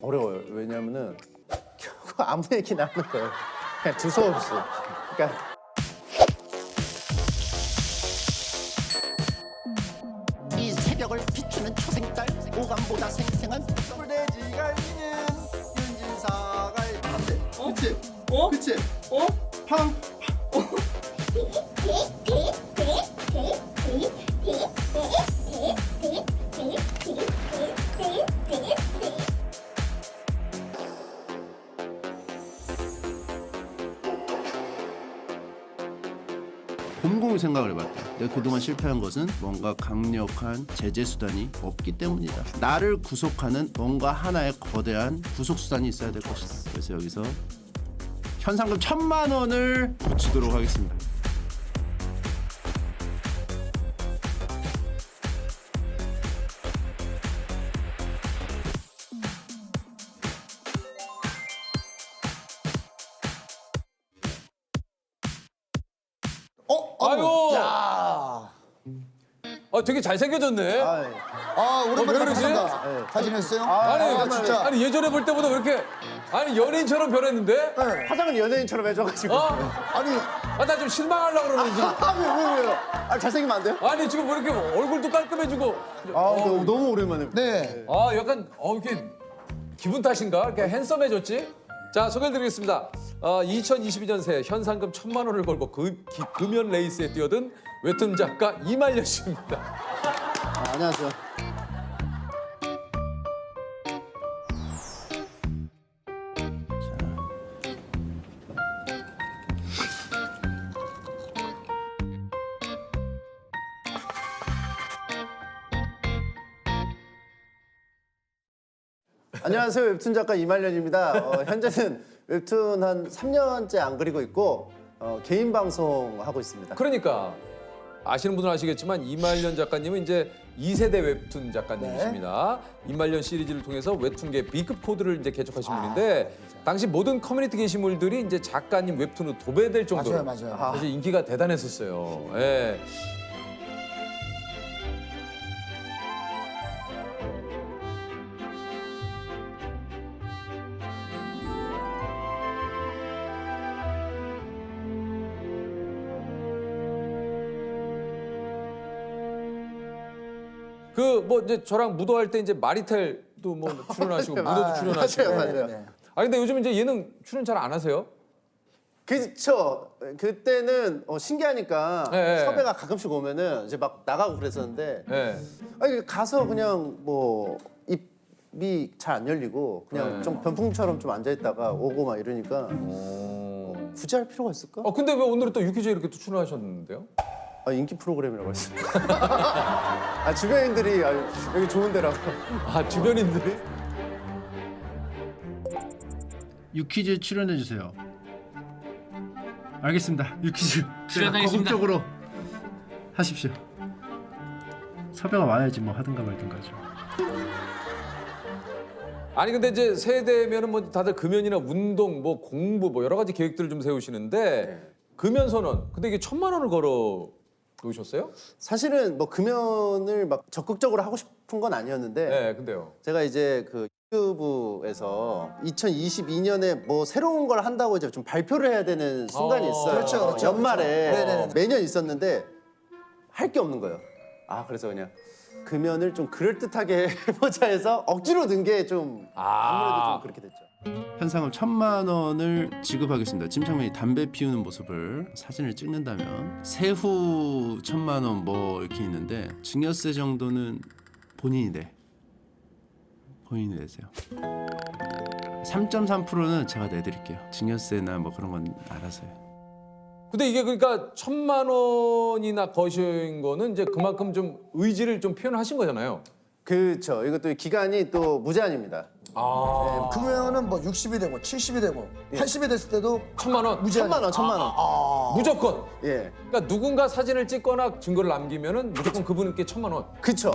어려워요. 왜냐면은 결국 아무 얘기나 하는 거예요. 그냥 두서없이. 그러니까 이 새벽을 비추는 초생달 오감보다 생생한 뿔돼지가 있는 윤진사가 안돼. 그치? 어? 그치? 어? 팡. 곰곰이 생각을 해봤다. 내가 그동안 실패한 것은 뭔가 강력한 제재 수단이 없기 때문이다. 나를 구속하는 뭔가 하나의 거대한 구속 수단이 있어야 될 것이다. 그래서 여기서 현상금 1,000만 원을 붙이도록 하겠습니다. 아유. 야. 되게 잘생겨졌네. 오랜만에 왜 그러지? 뵙습니다. 잘 지냈어요? 아니, 진짜. 아니 예전에 볼 때보다 왜 이렇게 아니 연예인처럼 변했는데? 네. 화장은 연예인처럼 해줘가지고. 아니, 나 좀 실망하려고 그러는지. 왜요? 잘생기면 안 돼요? 아니 지금 왜 이렇게 얼굴도 깔끔해지고. 너무 오랜만에. 네. 약간 이렇게 기분 탓인가? 이렇게 핸섬해졌지? 자 소개해드리겠습니다. 2022년 새 현상금 1,000만 원을 걸고 금연 레이스에 뛰어든 웹툰 작가 이말년 씨입니다. 안녕하세요. 안녕하세요. 웹툰 작가 이말년입니다. 현재는 웹툰 한 3년째 안 그리고 있고 개인 방송 하고 있습니다. 그러니까 아시는 분은 아시겠지만 이말년 작가님은 이제 2세대 웹툰 작가님이십니다. 이말년 시리즈를 통해서 웹툰계 B급 코드를 이제 개척하신 분인데 당시 모든 커뮤니티 게시물들이 이제 작가님 웹툰으로 도배될 정도로 맞아요. 사실 인기가 대단했었어요. 예. 뭐 이제 저랑 무도할 때 이제 마리텔도 뭐 출연하시고 무도도 출연하시고. 맞아요. 근데 요즘 이제 예능 출연 잘 안 하세요? 그쵸. 그때는 신기하니까 네. 섭외가 가끔씩 오면은 이제 막 나가고 그랬었는데 네. 아니 가서 그냥 뭐 입이 잘 안 열리고 그냥 좀 변풍처럼 좀 앉아 있다가 오고 막 이러니까 굳이 할 필요가 있을까? 근데 왜 오늘은 또 유퀴즈에 이렇게 또 출연하셨는데요? 인기 프로그램이라고 했어요. 주변인들이 여기 좋은 데라고. 주변인들이? 유퀴즈 출연해 주세요. 알겠습니다. 유퀴즈 출연하겠습니다. 적극적으로 하십시오. 섭외가 많아야지 뭐 하든가 말든가죠. 아니 근데 이제 세대면은 뭐 다들 금연이나 운동, 뭐 공부, 뭐 여러 가지 계획들을 좀 세우시는데 금연 선언. 근데 이게 1,000만 원을 걸어 놓으셨어요? 사실은 뭐 금연을 막 적극적으로 하고 싶은 건 아니었는데 네, 근데요. 제가 이제 그 유튜브에서 2022년에 뭐 새로운 걸 한다고 이제 좀 발표를 해야 되는 순간이 있어요. 그렇죠. 연말에 네네네. 매년 있었는데 할 게 없는 거예요. 그래서 그냥 금연을 좀 그럴듯하게 해보자 해서 억지로 든 게 좀 아무래도 좀 그렇게 됐죠. 현상금 1,000만 원을 지급하겠습니다. 침착맨이 담배 피우는 모습을 사진을 찍는다면 세후 1,000만 원 뭐 이렇게 있는데 증여세 정도는 본인이 내세요. 3.3%는 제가 내드릴게요. 증여세나 뭐 그런 건 알아서요. 근데 이게 그러니까 1,000만 원이나 거신 거는 이제 그만큼 좀 의지를 좀 표현하신 거잖아요. 그렇죠. 이것도 기간이 또 무제한입니다. 그러면은 뭐 60이 되고 70이 되고 80이 됐을 때도 1,000만 원. 무제한. 1,000만 원, 1,000만 원. 무조건. 예, 그러니까 누군가 사진을 찍거나 증거를 남기면은 무조건 그분께 1,000만 원. 그쵸.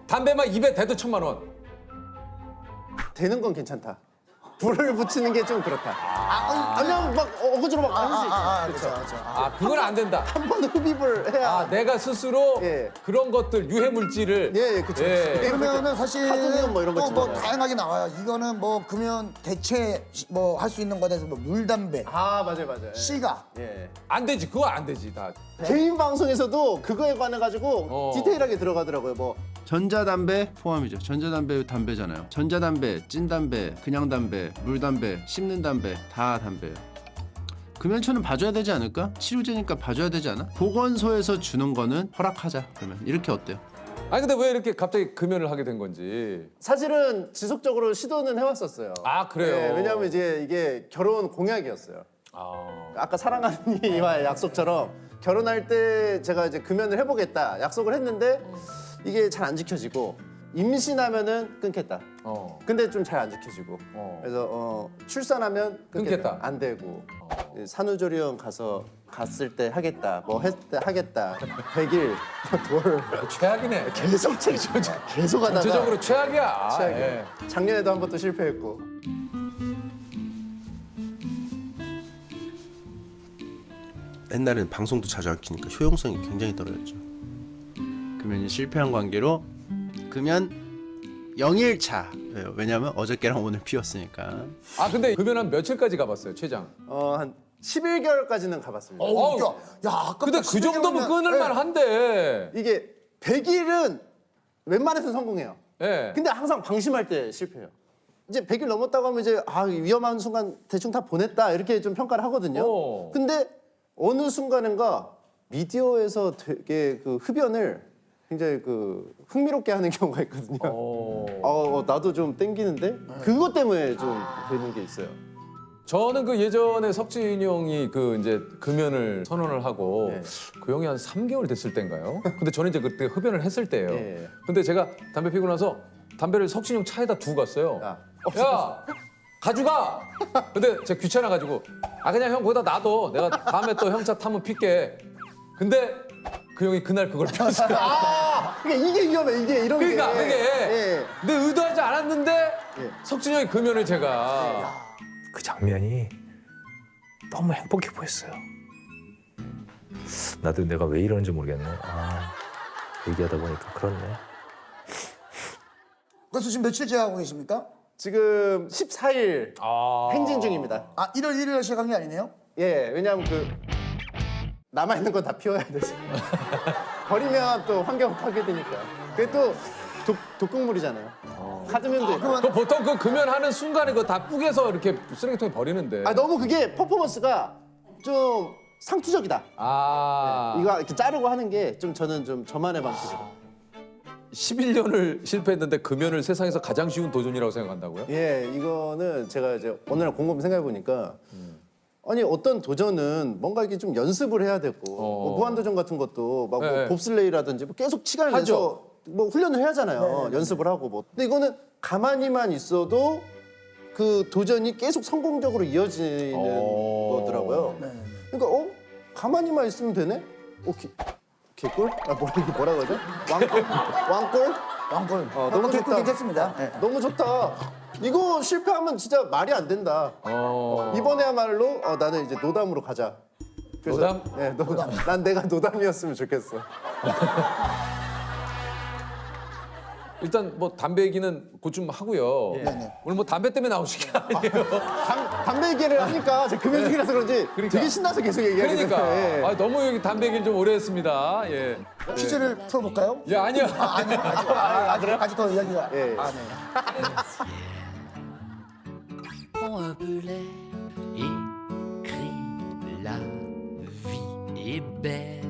담배만 입에 대도 1,000만 원. 되는 건 괜찮다. 불을 붙이는 게 좀 그렇다. 아니면 막 어거지로 막 할 수 있죠. 그렇죠. 아, 그건 안 된다. 한 번 흡입을 해야. 아, 내가 스스로 예. 그런 것들 유해 물질을 예, 그렇죠. 그러면은 사실 카드뮴 뭐 이런 거 또 뭐 있잖아요. 다양하게 나와요. 이거는 뭐 금연 대체 뭐 할 수 있는 거에 대해서 뭐 물담배, 아, 맞아요. 시가. 예. 안 되지. 그거 안 되지. 다. 개인 방송에서도 그거에 관해 가지고 디테일하게 들어가더라고요. 뭐 전자담배 포함이죠. 전자담배 담배잖아요. 전자담배, 찐담배, 그냥 담배, 물담배, 씹는 담배 다 담배예요. 금연초는 봐줘야 되지 않을까? 치료제니까 봐줘야 되지 않아? 보건소에서 주는 거는 허락하자. 그러면 이렇게 어때요? 아니 근데 왜 이렇게 갑자기 금연을 하게 된 건지. 사실은 지속적으로 시도는 해왔었어요. 아, 그래요? 네, 왜냐하면 이제 이게 결혼 공약이었어요. 아까 사랑하는 이와의 약속처럼 결혼할 때 제가 이제 금연을 해보겠다 약속을 했는데 이게 잘 안 지켜지고 임신하면은 끊겠다. 근데 좀 잘 안 지켜지고 그래서 출산하면 끊겠다. 안 되고 산후조리원 갔을 때 하겠다. 뭐 했을 때 하겠다. 100일 돌 최악이네. 계속 계속 하다가 전체적으로 최악이야. 최악이에요. 예. 작년에도 한 번 또 실패했고. 옛날에는 방송도 자주 안 키니까 효용성이 굉장히 떨어졌죠. 금연이 실패한 관계로 금연 0일차. 왜냐면 어저께랑 오늘 피웠으니까. 아 근데 금연 한 며칠까지 가봤어요, 최장? 한 11개월까지는 가봤습니다. 어우, 야, 아까 근데 그 정도면 끊을 만한데. 이게 100일은 웬만해서 성공해요. 예. 근데 항상 방심할 때 실패해요. 이제 100일 넘었다고 하면 이제 위험한 순간 대충 다 보냈다 이렇게 좀 평가를 하거든요. 근데 어느 순간인가 미디어에서 되게 그 흡연을 굉장히 그 흥미롭게 하는 경우가 있거든요. 나도 좀 땡기는데 그것 때문에 좀 되는 게 있어요. 저는 그 예전에 석진이 형이 그 이제 금연을 선언을 하고 네. 그 형이 한 3개월 됐을 때인가요? 근데 저는 이제 그때 흡연을 했을 때예요. 예. 근데 제가 담배 피고 나서 담배를 석진이 형 차에다 두고 갔어요. 야, 야, 가져가. 근데 제가 귀찮아가지고 그냥 형 거기다 놔둬. 내가 다음에 또 형 차 타면 필게. 근데 그 형이 그날 그걸 폈어요. 그러니까 이게 위험해. 이게 이런 그러니까 게. 그게 예. 근데 의도하지 않았는데 예. 석진이 형이 금연을 제가 그 장면이 너무 행복해 보였어요. 나도 내가 왜 이러는지 모르겠네. 얘기하다 보니까 그렇네. 그래서 지금 며칠째 하고 계십니까? 지금 14일 행진 중입니다. 1월 1일에 시작한 게 아니네요? 예, 왜냐하면 그 남아 있는 건 다 피워야 되지. 버리면 또 환경 파괴되니까. 그게 또 독극물이잖아요. 카드뮴도 있고. 그 보통 그 금연하는 순간에 그거 다 뿌개서 이렇게 쓰레기통에 버리는데. 너무 그게 퍼포먼스가 좀 상투적이다. 이거 이렇게 자르고 하는 게 좀 저는 좀 저만의 방식이에요. 11년을 실패했는데 금연을 세상에서 가장 쉬운 도전이라고 생각한다고요? 예, 이거는 제가 이제 오늘 곰곰이 생각해 보니까 아니 어떤 도전은 뭔가 이렇게 좀 연습을 해야 되고 뭐 무한도전 같은 것도 막 뭐 네. 봅슬레이라든지 뭐 계속 시간을 하죠. 내서 뭐 훈련을 해야 하잖아요. 연습을 하고 뭐. 근데 이거는 가만히만 있어도 그 도전이 계속 성공적으로 이어지는 거더라고요. 그러니까 가만히만 있으면 되네? 개꿀? 뭐라 그러죠? 왕꿀? 왕골. 너무 좋다. 괜찮습니다. 네. 너무 좋다. 이거 실패하면 진짜 말이 안 된다. 이번에야말로 나는 이제 노담으로 가자. 그래서, 노담? 네, 노담. 난 내가 노담이었으면 좋겠어. 일단 뭐 담배 얘기는 곧 좀 하고요. 오늘 뭐 담배 때문에 나오신 게 아니에요. 담배 얘기를 하니까 제가 금연 중이라서 그런지 되게 신나서 계속 얘기하게 되는데. 그러니까 너무 여기 담배 얘기를 좀 오래 했습니다. 예. 퀴즈를 풀어볼까요? 예, 아니요. 아니요. 아직 더 이야기가. 예. 네. Prends un peu l'air, écris la vie est belle.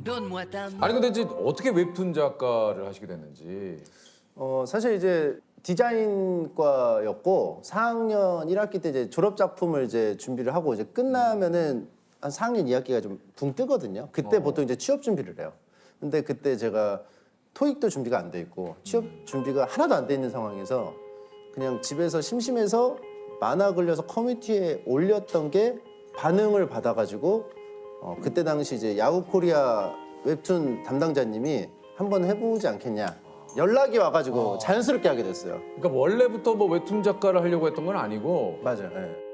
Donne-moi ta main. 아니 근데 이제 어떻게 웹툰 작가를 하시게 됐는지. 사실 이제 디자인과였고 4학년 1학기 때 이제 졸업 작품을 이제 준비를 하고 이제 끝나면은 한 4학년 2학기가 좀 붕 뜨거든요. 그때 보통 이제 취업 준비를 해요. 근데 그때 제가 토익도 준비가 안 돼 있고 취업 준비가 하나도 안 돼 있는 상황에서 그냥 집에서 심심해서 만화 그려서 커뮤니티에 올렸던 게 반응을 받아가지고 그때 당시 이제 야후 코리아 웹툰 담당자님이 한번 해보지 않겠냐. 연락이 와가지고 자연스럽게 하게 됐어요. 그러니까 원래부터 뭐 웹툰 작가를 하려고 했던 건 아니고. 맞아요. 예.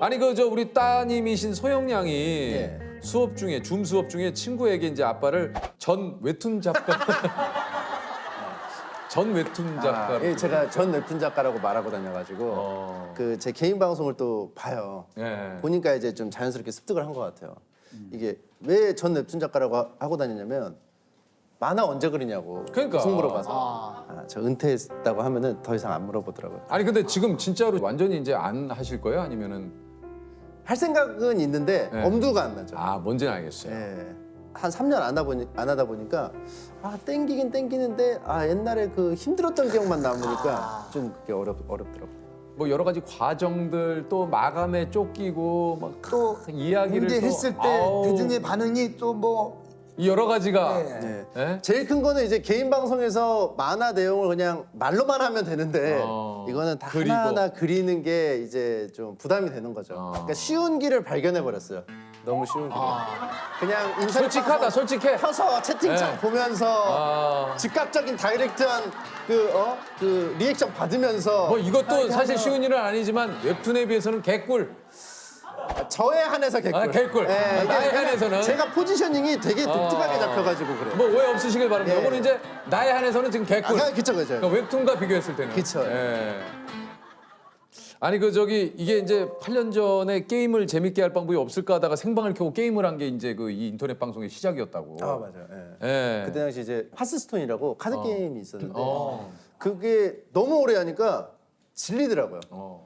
아니 그 저 우리 따님이신 소영 양이 예. 수업 중에 줌 수업 중에 친구에게 이제 아빠를 전 웹툰 작가 전 웹툰 작가로. 예, 제가 전 웹툰 작가라고 말하고 다녀가지고 그 제 개인 방송을 또 봐요. 예. 보니까 이제 좀 자연스럽게 습득을 한 것 같아요. 이게 왜 전 웹툰 작가라고 하고 다니냐면 만화 언제 그리냐고 그러니까. 계속 물어봐서 저 은퇴했다고 하면은 더 이상 안 물어보더라고요. 아니 근데 지금 진짜로 완전히 이제 안 하실 거예요? 아니면은 할 생각은 있는데 네. 엄두가 안 나죠. 아 뭔지는 알겠어요. 예. 한 3년 안 하다 보니까 땡기긴 땡기는데 옛날에 그 힘들었던 기억만 남으니까 좀 그게 어렵더라고요. 뭐 여러 가지 과정들 또 마감에 쫓기고 막 또 이야기를 또 공개했을 때 아우, 대중의 반응이 또 뭐 이 여러 가지가 네. 예? 제일 큰 거는 이제 개인 방송에서 만화 내용을 그냥 말로만 하면 되는데 이거는 다 그리고. 하나하나 그리는 게 이제 좀 부담이 되는 거죠. 그러니까 쉬운 길을 발견해 버렸어요. 너무 쉬운 길. 그냥 인터넷 솔직하다 방송 솔직해. 켜서 채팅창 네. 보면서 즉각적인 다이렉트한 그 리액션 받으면서 뭐 이것도 사실 쉬운 일은 아니지만 웹툰에 비해서는 개꿀. 저에 한해서 개꿀. 아, 개꿀. 이게 나에 그냥 한해서는. 제가 포지셔닝이 되게 독특하게 잡혀가지고 그래요. 뭐 오해 없으시길 바랍니다. 예. 이거는 이제 나에 한해서는 지금 개꿀. 그쵸. 그러니까 웹툰과 비교했을 때는. 그쵸. 예. 아니 그 저기 이게 이제 8년 전에 게임을 재밌게 할 방법이 없을까 하다가 생방을 켜고 게임을 한 게 이제 그 이 인터넷 방송의 시작이었다고. 맞아요. 예. 예. 그때 당시 이제 하스스톤이라고 카드 게임이 있었는데 그게 너무 오래 하니까 질리더라고요.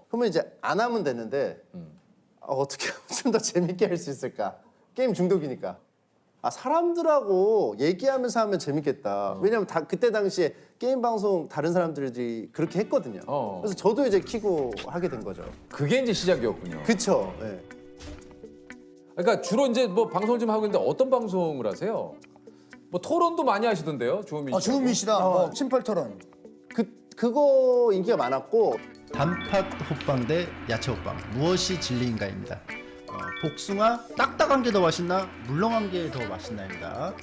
그러면 이제 안 하면 되는데 어떻게 하면 좀 더 재밌게 할 수 있을까? 게임 중독이니까. 사람들하고 얘기하면서 하면 재밌겠다. 왜냐면 그때 당시에 게임 방송 다른 사람들이 그렇게 했거든요. 그래서 저도 이제 키고 하게 된 거죠. 그게 이제 시작이었군요. 그쵸. 예. 그러니까 주로 이제 뭐 방송을 좀 하고 있는데 어떤 방송을 하세요? 뭐 토론도 많이 하시던데요, 주호민 씨. 주은미 씨랑 뭐 심팔 토론. 그거 인기가 많았고 단팥 호빵 대 야채 호빵 무엇이 진리인가입니다. 복숭아 딱딱한 게 더 맛있나 물렁한 게 더 맛있나입니다.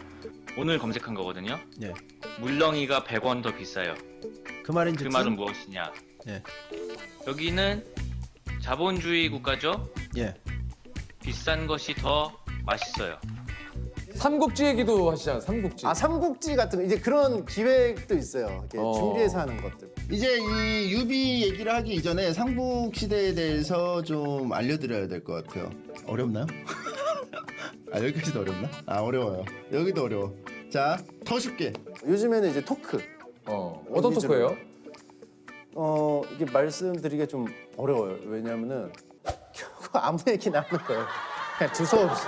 오늘 검색한 거거든요. 예. 물렁이가 100원 더 비싸요. 그 말인 그 즉슨 말은 무엇이냐? 예. 여기는 자본주의 국가죠. 예. 비싼 것이 더 맛있어요. 삼국지 얘기도 하시잖아요, 삼국지. 삼국지 같은 거 이제 그런 기획도 있어요. 이렇게 준비해서 하는 것들. 이제 이 유비 얘기를 하기 이전에 삼국 시대에 대해서 좀 알려드려야 될 것 같아요. 어렵나요? 여기까지도 어렵나? 어려워요. 여기도 어려워. 자, 더 쉽게. 요즘에는 이제 토크. 어떤 위주로. 토크예요? 이게 말씀드리기가 좀 어려워요. 왜냐하면은 결국 아무 얘기나 하는 거예요. 그냥 두서없이.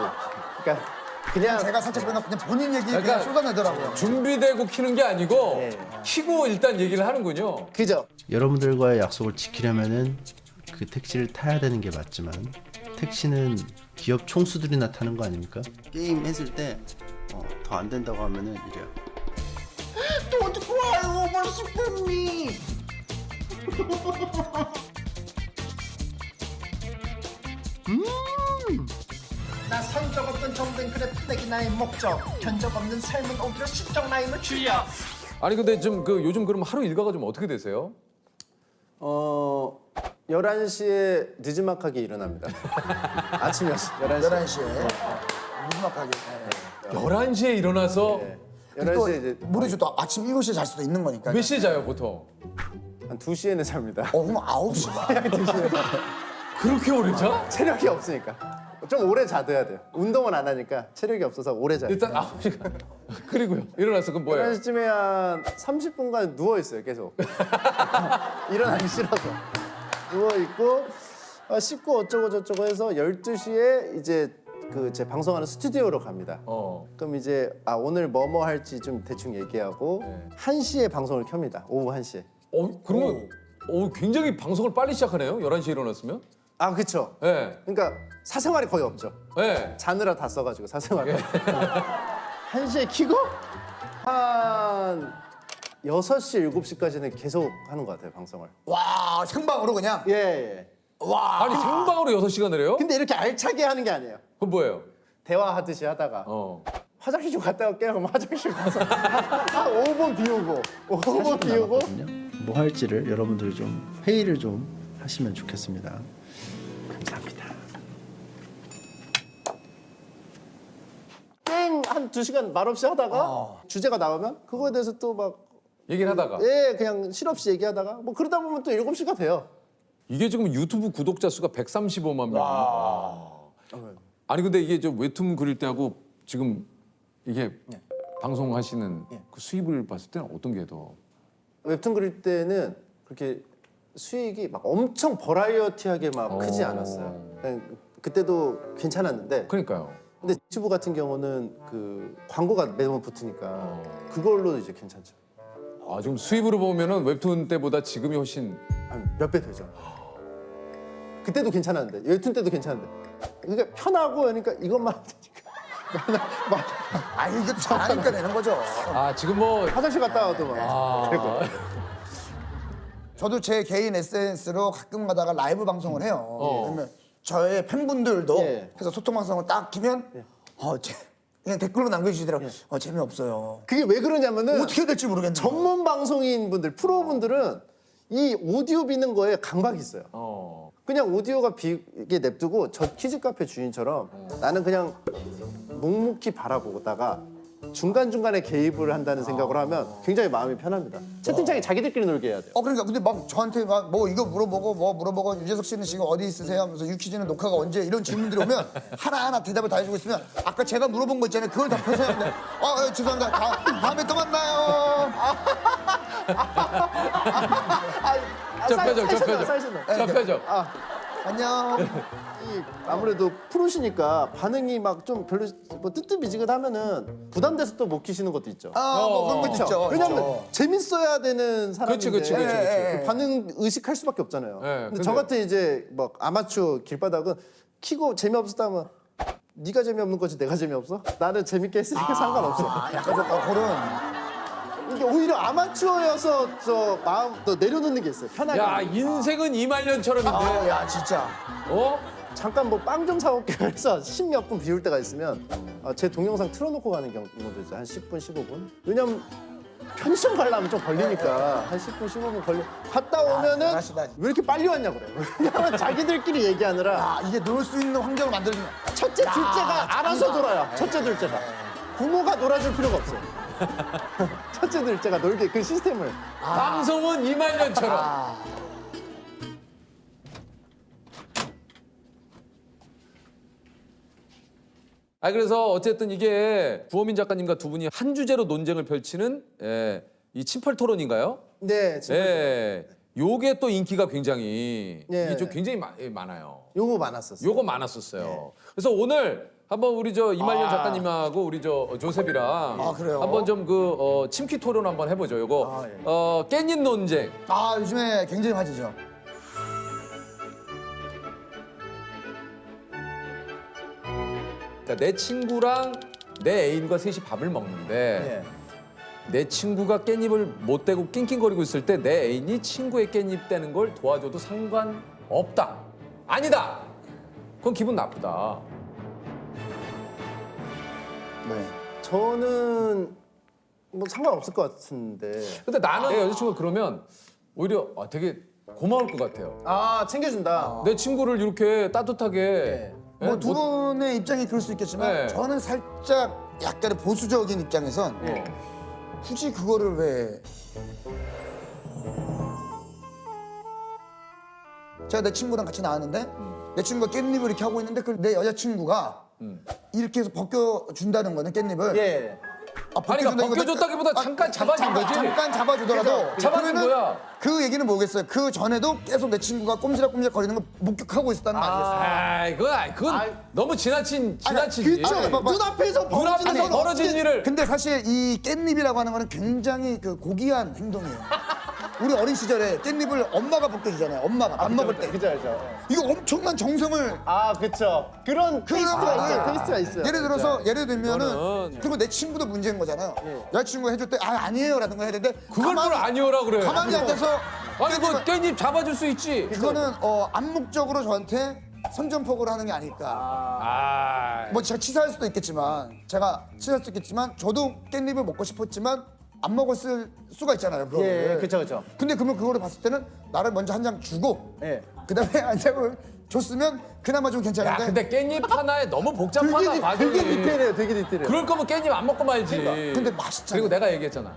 그러니까 그냥 제가 살짝 보니까 그냥 본인 얘기 그냥 그러니까 쏟아내더라고요. 준비되고 키는 게 아니고 키고 일단 얘기를 하는군요. 그죠? 여러분들과의 약속을 지키려면은 그 택시를 타야 되는 게 맞지만 택시는 기업 총수들이나 타는 거 아닙니까? 게임 했을 때 더 안 된다고 하면은 이래요. 또 어떻게 와요? 벌써 뻔미. 나 성적 없던 정든 그래 푸대기 나의 목적 견적 없는 삶은 오히려 실적 나임을 줄여. 아니 근데 좀 그 요즘 그럼 하루 일과가 좀 어떻게 되세요? 11시에 늦지막하게 일어납니다. 아침 11시. 11시에 무지막하게. 11시에 일어나서 11시에 이제 모르죠. 또 아침 7시에 잘 수도 있는 거니까. 몇 시에 자요 보통? 한 2시에는 잡니다. 그럼 9시가. 그렇게 오래 자? 체력이 없으니까. 좀 오래 자둬야 돼요. 운동은 안 하니까 체력이 없어서 오래 자요. 일단 9시간. 그리고요. 일어나서 그럼 뭐예요? 11시쯤에 한 30분간 누워있어요, 계속. 일어나기 싫어서. 누워있고, 씻고 어쩌고 저쩌고 해서 12시에 이제 그 제 방송하는 스튜디오로 갑니다. 그럼 이제 오늘 뭐뭐 할지 좀 대충 얘기하고 1시에 방송을 켭니다. 오후 1시에. 그러면 굉장히 방송을 빨리 시작하네요. 11시에 일어났으면? 그쵸. 네. 그러니까 사생활이 거의 없죠. 네. 자느라 다 써가지고 사생활. 1시에 키고 한 6시, 7시까지는 계속 하는 것 같아요, 방송을. 와 생방으로 그냥. 예. 아니 생방으로 6시간을 해요? 근데 이렇게 알차게 하는 게 아니에요. 그건 뭐예요? 대화하듯이 하다가 화장실 좀 갔다 올게요. 그럼 화장실 가서 한 5분 비우고 5분 비우고 뭐 할지를 여러분들 좀 회의를 좀 하시면 좋겠습니다. 감사합니다. 게임 한 2시간 말없이 하다가 주제가 나오면 그거에 대해서 또 막 얘기를 하다가 그냥 실없이 얘기하다가 뭐 그러다 보면 또 7시가 돼요. 이게 지금 유튜브 구독자 수가 135만 명. 아니 근데 이게 좀 웹툰 그릴 때하고 지금 이게 방송하시는 그 수입을 봤을 때는 어떤 게 더? 웹툰 그릴 때는 그렇게 수익이 막 엄청 버라이어티하게 막 크지 않았어요. 그냥 그때도 괜찮았는데 그러니까요. 근데 유튜브 같은 경우는 그 광고가 매번 붙으니까 그걸로 이제 괜찮죠. 아 지금 수입으로 보면은 웹툰 때보다 지금이 훨씬 몇 배 되죠. 그때도 괜찮았는데 웹툰 때도 괜찮은데 그러니까 편하고 그러니까 이것만 막 아 이게 잘하니까 되는 거죠. 아 지금 뭐 화장실 갔다 와도 막 그리고 저도 제 개인 SNS로 가끔 가다가 라이브 방송을 해요. 그러면 저의 팬분들도 해서 소통 방송을 딱 키면 그냥 댓글로 남겨주시더라고요. 재미없어요. 그게 왜 그러냐면은 어떻게 해야 될지 모르겠네요. 전문 방송인 분들 프로분들은 이 오디오 비는 거에 강박이 있어요. 그냥 오디오가 비게 냅두고 저 키즈 카페 주인처럼 나는 그냥 묵묵히 바라보다가 중간중간에 개입을 한다는 생각을 하면 굉장히 마음이 편합니다. 채팅창에 자기들끼리 놀게 해야 돼요. 그러니까 근데 막 저한테 막 뭐 이거 물어보고 유재석 씨는 지금 어디 있으세요? 하면서 유퀴즈는 녹화가 언제 이런 질문들이 오면 하나하나 대답을 다 해주고 있으면 아까 제가 물어본 거 있잖아요. 그걸 답해서 하는데 죄송합니다. 다음에 또 만나요. 저 표정. 안녕. 아무래도 프로시니까 반응이 막 좀 별로 뭐 뜨뜻미지근하면은 부담돼서 또 못 키시는 것도 있죠. 뭐 그런 것도 있죠. 왜냐면 있죠. 재밌어야 되는 사람인데 그치. 반응 의식할 수밖에 없잖아요. 근데 근데- 저 같은 이제 막 아마추어 길바닥은 키고 재미없었다면 네가 재미없는 거지 내가 재미없어? 나는 재밌게 했으니까 상관없어. 그런. 이게 오히려 아마추어여서 저 마음 더 내려놓는 게 있어요. 편하게. 야 인생은 이말년처럼인데. 야 진짜. 잠깐 뭐 빵 좀 사올게 해서 10몇 분 비울 때가 있으면 제 동영상 틀어놓고 가는 경우도 있어요. 한 10분, 15분. 왜냐면 편의점 가려면 좀 걸리니까 한 10분, 15분 갔다 오면은 대단하시다. 왜 이렇게 빨리 왔냐고 그래요. 왜냐면 자기들끼리 얘기하느라 이게 놀 수 있는 환경을 만들어주면. 첫째, 둘째가 알아서 놀아요. 첫째, 둘째가. 부모가 놀아줄 필요가 없어요. 첫째, 둘째가 놀게 그 시스템을. 방송은 이말년처럼. 그래서 어쨌든 이게 구호민 작가님과 두 분이 한 주제로 논쟁을 펼치는 이 친펄 토론인가요? 네, 예. 요게 또 인기가 굉장히 예. 이게 좀 굉장히 많아요. 요거 많았었어요. 요거 많았었어요. 그래서 오늘 한번 우리 저 이말년 작가님하고 우리 저 조셉이랑 그래요? 한번 좀 그 침키 토론 한번 해보죠. 요거 깻잎 논쟁. 요즘에 굉장히 화제죠. 그러니까 내 친구랑 내 애인과 셋이 밥을 먹는데 내 친구가 깻잎을 못 떼고 낑낑거리고 있을 때 내 애인이 친구의 깻잎 떼는 걸 도와줘도 상관없다. 아니다. 그건 기분 나쁘다. 네. 저는 뭐 상관없을 것 같은데. 근데 나는 내 여자친구가 그러면 오히려 되게 고마울 것 같아요. 챙겨준다. 내 친구를 이렇게 따뜻하게. 뭐 두 분의 입장이 그럴 수 있겠지만 네. 저는 살짝 약간의 보수적인 입장에선 굳이 그거를 왜 제가 내 친구랑 같이 나왔는데 내 친구가 깻잎을 이렇게 하고 있는데 그걸 내 여자친구가 이렇게 해서 벗겨준다는 거는 깻잎을 아니 그러니까 벗겨줬다기보다 잠깐 잡아준 거지. 잠깐 잡아주더라도 잡아준 그러면은 거야. 그 얘기는 뭐겠어요? 그 전에도 계속 내 친구가 꼼지락꼼지락 거리는 걸 목격하고 있었다는 거 아니겠어요? 그건 너무 지나치지. 그렇죠. 눈앞에서 벌어진 일을. 근데 사실 이 깻잎이라고 하는 거는 굉장히 그 고귀한 행동이에요. 우리 어린 시절에 깻잎을 엄마가 벗겨주잖아요. 엄마가 밥 먹을 때. 그죠, 알죠. 이거 엄청난 정성을. 그쵸. 그런 퀘스트가 있죠. 퀘스트가 있어요. 예를 들어서 예를 들면은 그리고 내 친구도 문제인 거잖아요. 여자친구가 해줄 때 아니에요라든가 해야 되는데 그걸 뭘 아니오라 그래. 가만히 앉아서 아니 뭐 깻잎 잡아줄 수 있지. 그거는 암묵적으로 저한테 선전포고를 하는 게 아닐까. 뭐 제가 치사할 수도 있겠지만 저도 깻잎을 먹고 싶었지만 안 먹었을 수가 있잖아요. 그거를. 예, 그렇죠. 근데 그러면 그거를 봤을 때는 나를 먼저 한 장 주고 예. 그다음에 한 장을 줬으면 그나마 좀 야 괜찮은데. 근데 깻잎 하나에 너무 복잡하다 과정이. 되게 디테일해요. 되게 디테일해요. 그럴 거면 깻잎 안 먹고 말지. 근데 맛있잖아. 그리고 내가 얘기했잖아.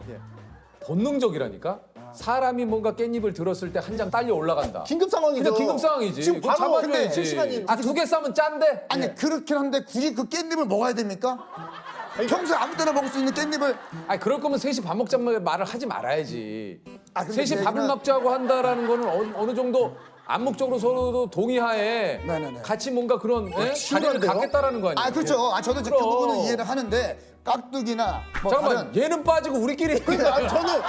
본능적이라니까. 사람이 뭔가 깻잎을 들었을 때 한 장 딸려 올라간다. 긴급 상황이죠. 근데 긴급 상황이지. 지금 그거 바로 잡아줘야지. 실시간이 아, 2개 싸면 짠데? 아니 그렇긴 한데 굳이 그 깻잎을 먹어야 됩니까? 평소에 아무 때나 먹을 수 있는 깻잎을. 아니 그럴 거면 셋이 밥 먹자는 말을 하지 말아야지. 근데 셋이 그 밥을 얘기는- 먹자고 한다라는 거는 어느 정도 암묵적으로 서로 동의하에 네네네. 같이 뭔가 그런 자리를 친구한데요? 갖겠다라는 거 아니에요? 그렇죠. 저도 이제 그 그럼. 부분은 이해를 하는데 깍두기나 뭐 잠깐만 다른 얘는 빠지고 우리끼리 그러니까 저는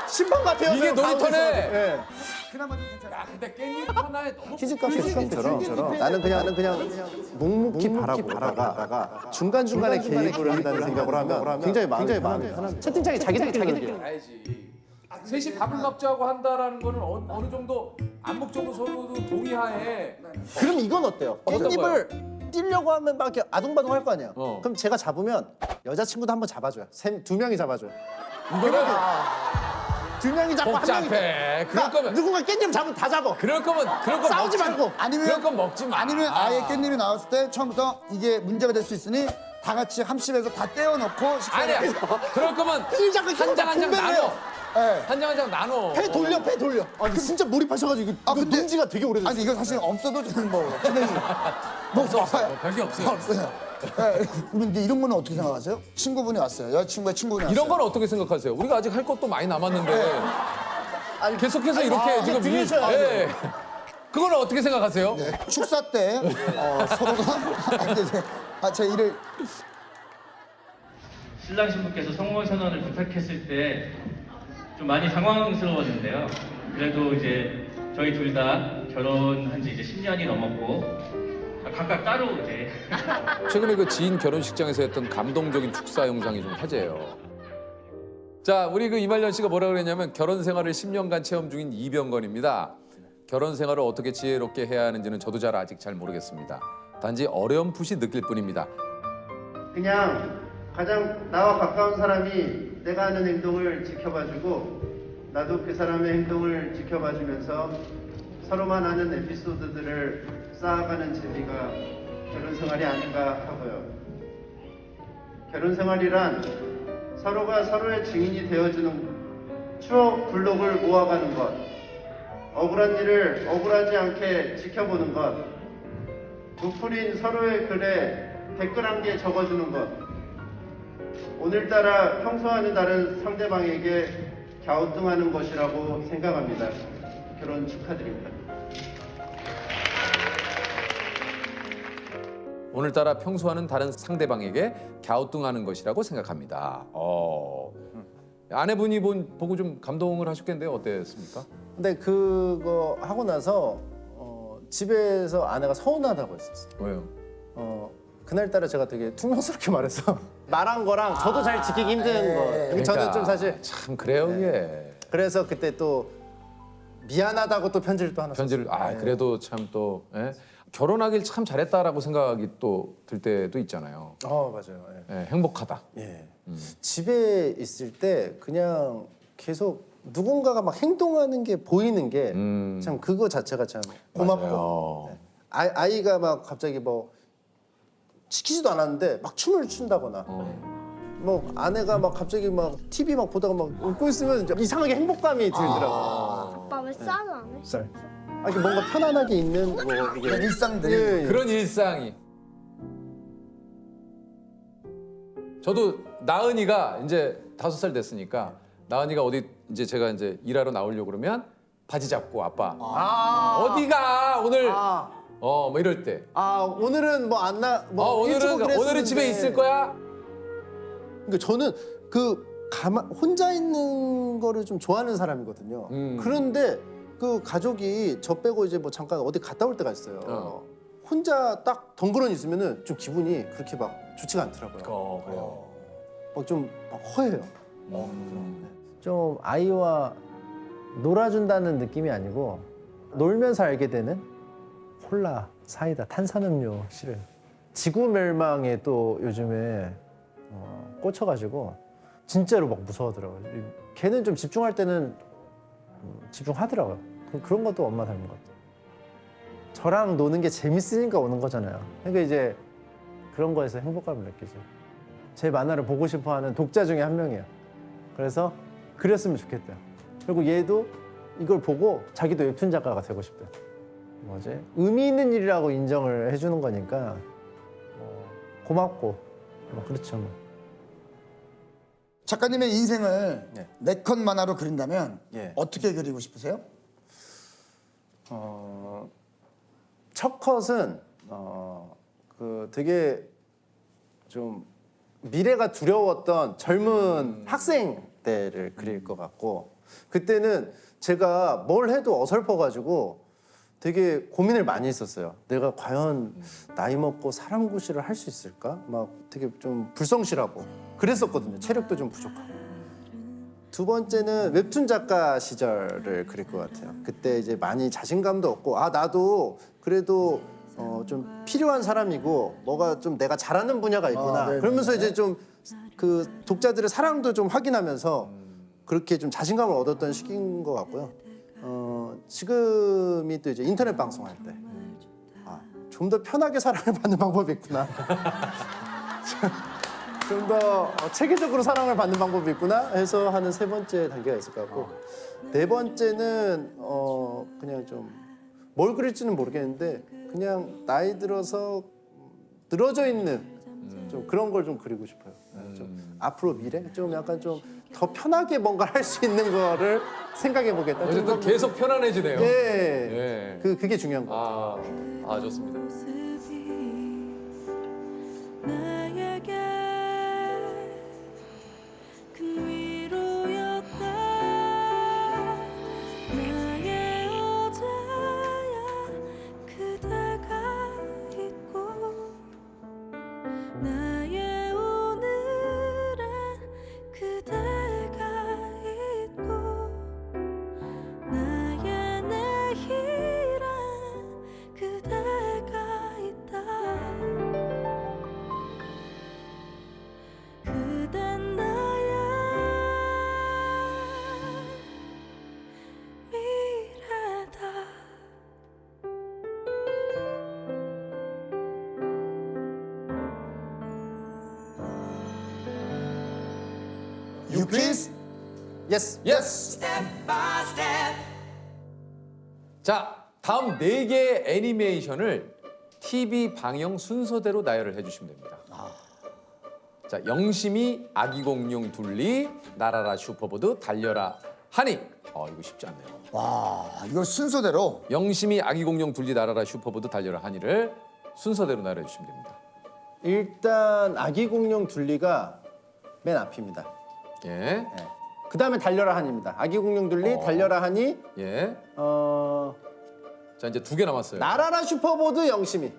심판 같아요. 이게 놀이터네. 예. 그나마 좀 괜찮아. 야 근데 깻잎 하나에 너무 퀴즈카페처럼 나는 그냥 묵묵히 바라보다가 중간중간에 개입을 한다는 생각으로 하면 굉장히 마음이 편합니다. 채팅창에 자기들끼리 알지. 셋이 밥을 먹자고 한다라는 거는 어느 정도 암묵적으로 서로 동의하에 그럼 이건 어때요? 어떤 깻잎을 띄려고 하면 막 이렇게 아둥바둥 할 거 아니에요. 어. 그럼 제가 잡으면 여자친구도 한번 잡아줘요. 두 명이 잡아줘요. 이거는 두 명이 잡고 한 명이 복잡해. 그럴 거면 누군가 깻잎 잡으면 다 잡아. 그럴 거면 싸우지 말고. 그럴 건 먹지 마. 아니면 아예 깻잎이 나왔을 때 처음부터 이게 문제가 될 수 있으니 다 같이 함실에서 다 떼어놓고 식사를 아니야. 그럴 거면 피자가 한 장 한 장 분배를 나눠. 해요. 네. 한 장 나눠. 배 돌려. 아, 진짜 몰입하셔가지고 이거 근데- 논지가 되게 오래됐어요. 아니 이거 사실 없어도 저는 뭐 진행이 뭐 봐봐요. 별게 없어요. 없어요. 네. 근데 이런 거는 어떻게 생각하세요? 친구분이 왔어요. 여자친구의 친구분이 왔어요. 이런 건 어떻게 생각하세요? 우리가 아직 할 것도 많이 남았는데 아니, 계속해서 이렇게 아, 지금 들으셔야 돼요. 예. 그거는 어떻게 생각하세요? 네. 축사 때 서로가 제 일을 신랑 신부께서 성혼 선언을 부탁했을 때 좀 많이 당황스러웠는데요. 그래도 이제 저희 둘 다 결혼한 지 이제 10년이 넘었고 각각 따로 이제 최근에 그 지인 결혼식장에서 했던 감동적인 축사 영상이 좀 화제예요. 자, 우리 그 이말년 씨가 뭐라 그랬냐면 결혼 생활을 10년간 체험 중인 이병건입니다. 결혼 생활을 어떻게 지혜롭게 해야 하는지는 저도 아직 잘 모르겠습니다. 단지 어렴풋이 느낄 뿐입니다. 그냥 가장 나와 가까운 사람이 내가 하는 행동을 지켜봐주고 나도 그 사람의 행동을 지켜봐주면서 서로만 아는 에피소드들을 쌓아가는 재미가 결혼 생활이 아닌가 하고요. 결혼 생활이란 서로가 서로의 증인이 되어주는 추억 블록을 모아가는 것, 억울한 일을 억울하지 않게 지켜보는 것, 부풀인 서로의 글에 댓글 한 개 적어주는 것, 오늘따라 평소와는 다른 상대방에게 갸우뚱하는 것이라고 생각합니다. 결혼 축하드립니다. 오늘따라 평소와는 다른 상대방에게 갸우뚱하는 것이라고 생각합니다. 아내분이 보고 좀 감동을 하셨겠는데요. 어땠습니까? 근데 그거 하고 나서 집에서 아내가 서운하다고 했었어요. 왜요? 그날따라 제가 되게 퉁명스럽게 말해서 말한 거랑 저도 잘 지키기 힘든 거. 저는 좀 사실 참 그래요, 이게. 그래서 그때 또 미안하다고 또 편지를 또 하나 편지를 썼어요. 그래도 참 또 결혼하길 참 잘했다라고 생각이 또 들 때도 있잖아요. 맞아요. 행복하다. 예. 집에 있을 때 그냥 계속 누군가가 막 행동하는 게 보이는 게 참 그거 자체가 참 고맙고 맞아요. 아이가 막 갑자기 뭐 시키지도 않았는데 막 춤을 춘다거나 뭐 아내가 막 갑자기 막 TV 막 보다가 막 웃고 있으면 이제 이상하게 행복감이 들더라고요. 아빠 왜 쌀을 안 해? 쌀. 이게 뭔가 편안하게 있는 뭐 이게 일상들이 예. 그런 일상이. 저도 나은이가 이제 5살 됐으니까 나은이가 어디 이제 제가 이제 일하러 나오려고 그러면 바지 잡고 아빠 어디가 오늘 뭐 이럴 때 오늘은 뭐 안 나 뭐 오늘은 집에 있을 거야. 그러니까 저는 혼자 있는 거를 좀 좋아하는 사람이거든요. 그런데 그 가족이 저 빼고 이제 뭐 잠깐 어디 갔다 올 때가 있어요. 혼자 딱 덩그러니 있으면은 좀 기분이 그렇게 막 좋지가 않더라고요. 그래요. 좀 허해요. 좀 아이와 놀아준다는 느낌이 아니고 놀면서 알게 되는 콜라, 사이다, 탄산음료 실은 지구 멸망에 또 요즘에 꽂혀가지고 진짜로 막 무서워하더라고요. 걔는 좀 집중할 때는 집중하더라고요. 그런 것도 엄마 닮은 것 같아요. 저랑 노는 게 재밌으니까 오는 거잖아요. 그러니까 이제 그런 거에서 행복감을 느끼죠. 제 만화를 보고 싶어하는 독자 중에 한 명이에요. 그래서 그렸으면 좋겠대요. 그리고 얘도 이걸 보고 자기도 웹툰 작가가 되고 싶대요. 뭐지? 의미 있는 일이라고 인정을 해주는 거니까 고맙고 그렇죠. 뭐. 작가님의 인생을 네. 4컷 만화로 그린다면 예. 어떻게 그리고 싶으세요? 첫 컷은 그 되게 좀 미래가 두려웠던 젊은 학생 때를 그릴 것 같고, 그때는 제가 뭘 해도 어설퍼가지고 되게 고민을 많이 했었어요. 내가 과연 나이 먹고 사람 구실을 할 수 있을까? 막 되게 좀 불성실하고 그랬었거든요. 체력도 좀 부족하고. 두 번째는 웹툰 작가 시절을 그릴 것 같아요. 그때 이제 많이 자신감도 없고, 아 나도 그래도 좀 필요한 사람이고 뭐가 좀 내가 잘하는 분야가 있구나. 그러면서 이제 좀 그 독자들의 사랑도 좀 확인하면서 그렇게 좀 자신감을 얻었던 시기인 것 같고요. 지금이 또 이제 인터넷 방송할 때, 좀 더 편하게 사랑을 받는 방법이 있구나. 좀 더 체계적으로 사랑을 받는 방법이 있구나 해서 하는 3번째 단계가 있을 것 같고, 4번째는 그냥 좀 뭘 그릴지는 모르겠는데 그냥 나이 들어서 늘어져 있는 좀 그런 걸 좀 그리고 싶어요. 좀 앞으로 미래 좀 약간 좀 더 편하게 뭔가 할 수 있는 거를 생각해 보겠다. 어쨌든 계속 편안해지네요. 예. 그게 중요한 것 같아요. 좋습니다. 유퀴즈 예스. 예스. 자, 다음 4개의 애니메이션을 TV 방영 순서대로 나열을 해주시면 됩니다. 자, 영심이, 아기공룡 둘리, 나라라 슈퍼보드, 달려라 하니. 이거 쉽지 않네요. 와, 이걸 순서대로. 영심이, 아기공룡 둘리, 나라라 슈퍼보드, 달려라 하니를 순서대로 나열해 주시면 됩니다. 일단 아기공룡 둘리가 맨 앞입니다. 예. 그 다음에 달려라 하니입니다. 아기공룡 둘리, 달려라 하니. 예. 자, 이제 2개 남았어요. 나라라 슈퍼보드, 영심이.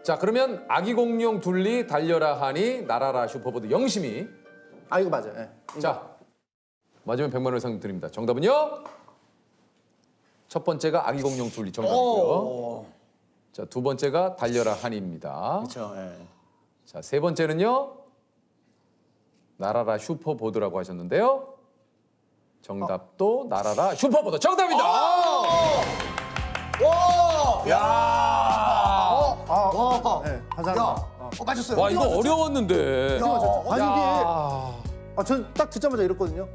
자, 그러면 아기공룡 둘리, 달려라 하니, 나라라 슈퍼보드, 영심이. 이거 맞아요. 예. 자, 맞으면 100만 원 이상 드립니다. 정답은요? 첫 번째가 아기공룡 둘리 정답이고요. 자, 2번째가 달려라 하니입니다. 그렇죠. 예. 자, 3번째는요? 나라라 슈퍼보드라고 하셨는데요. 정답도 나라라 슈퍼보드 정답입니다. 네, 감사합니다. 맞췄어요. 와, 이거 어려웠는데. 이게 전 딱 듣자마자 이랬거든요.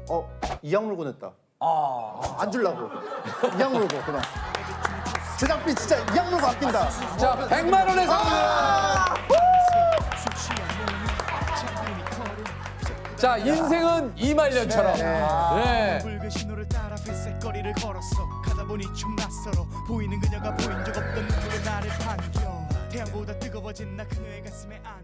이악 물고 냈다. 안 주려고. 이악 물고 그냥. 제작비 진짜 이악 물고 아낀다. 자, 100만 원의 상품. 자, 인생은 이말년처럼. 네. 붉은 신호를 따라 회색거리를 걸었어. 가다 보니 좀 낯설어 보이는 그녀가 보인 적 없던 눈물에 나를 반겨. 태양보다 뜨거워진 나 그녀의 가슴에 안